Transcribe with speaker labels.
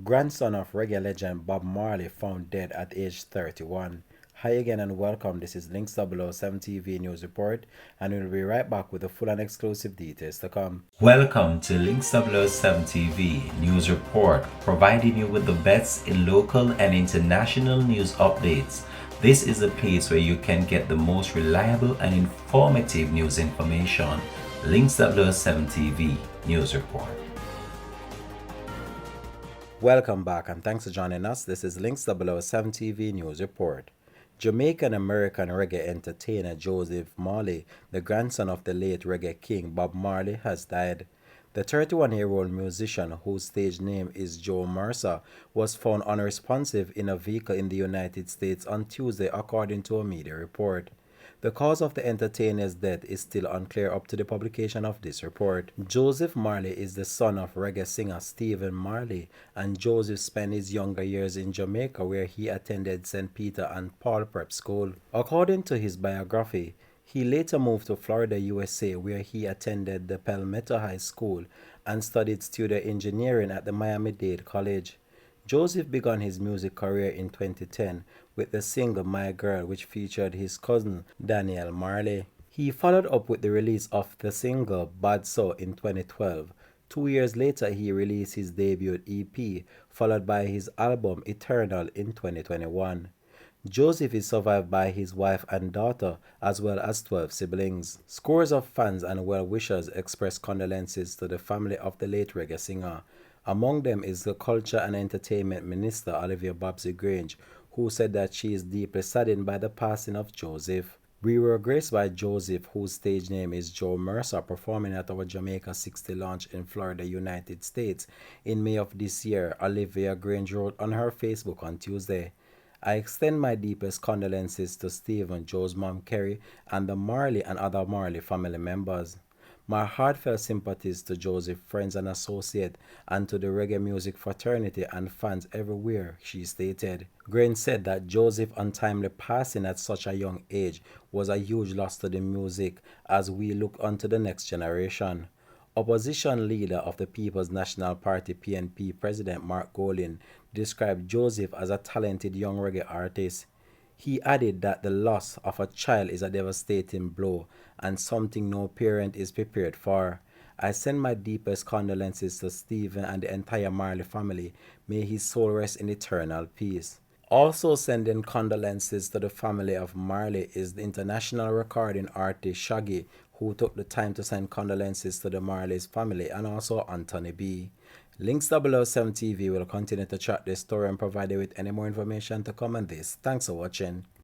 Speaker 1: Grandson of reggae legend Bob Marley found dead at age 31. Hi again and welcome. This is Links 007 TV News Report, and we'll be right back with the full and exclusive details to come.
Speaker 2: Welcome to Links 007 TV News Report, providing you with the best in local and international news updates. This is a place where you can get the most reliable and informative news information. Links 007 TV News Report.
Speaker 1: Welcome back and thanks for joining us. This is Links 007 TV News Report. Jamaican-American reggae entertainer Joseph Marley, the grandson of the late reggae king Bob Marley, has died. The 31-year-old musician, whose stage name is Joe Mercer, was found unresponsive in a vehicle in the United States on Tuesday, according to a media report. The cause of the entertainer's death is still unclear up to the publication of this report. Joseph Marley is the son of reggae singer Stephen Marley, and Joseph spent his younger years in Jamaica, where he attended St. Peter and Paul Prep School. According to his biography, he later moved to Florida, USA, where he attended the Palmetto High School and studied studio engineering at the Miami-Dade College. Joseph began his music career in 2010 with the single My Girl, which featured his cousin Daniel Marley. He followed up with the release of the single Bad So in 2012. 2 years later, he released his debut EP, followed by his album Eternal in 2021. Joseph is survived by his wife and daughter, as well as 12 siblings. Scores of fans and well-wishers express condolences to the family of the late reggae singer. Among them is the Culture and Entertainment Minister Olivia Babsy Grange, who said that she is deeply saddened by the passing of Joseph. We were graced by Joseph, whose stage name is Joe Mercer, performing at our Jamaica 60 launch in Florida, United States. In May of this year, Olivia Grange wrote on her Facebook on Tuesday, "I extend my deepest condolences to Stephen, Joe's mom Kerry, and the Marley and other Marley family members. My heartfelt sympathies to Joseph, friends and associates, and to the reggae music fraternity and fans everywhere," she stated. Grain said that Joseph's untimely passing at such a young age was a huge loss to the music as we look onto the next generation. Opposition leader of the People's National Party PNP President Mark Golin described Joseph as a talented young reggae artist. He added that the loss of a child is a devastating blow and something no parent is prepared for. "I send my deepest condolences to Stephen and the entire Marley family. May his soul rest in eternal peace." Also sending condolences to the family of Marley is the international recording artist Shaggy, who took the time to send condolences to the Marley's family, and also Anthony B. Links 007 TV will continue to track this story and provide you with any more information to come on this. Thanks for watching.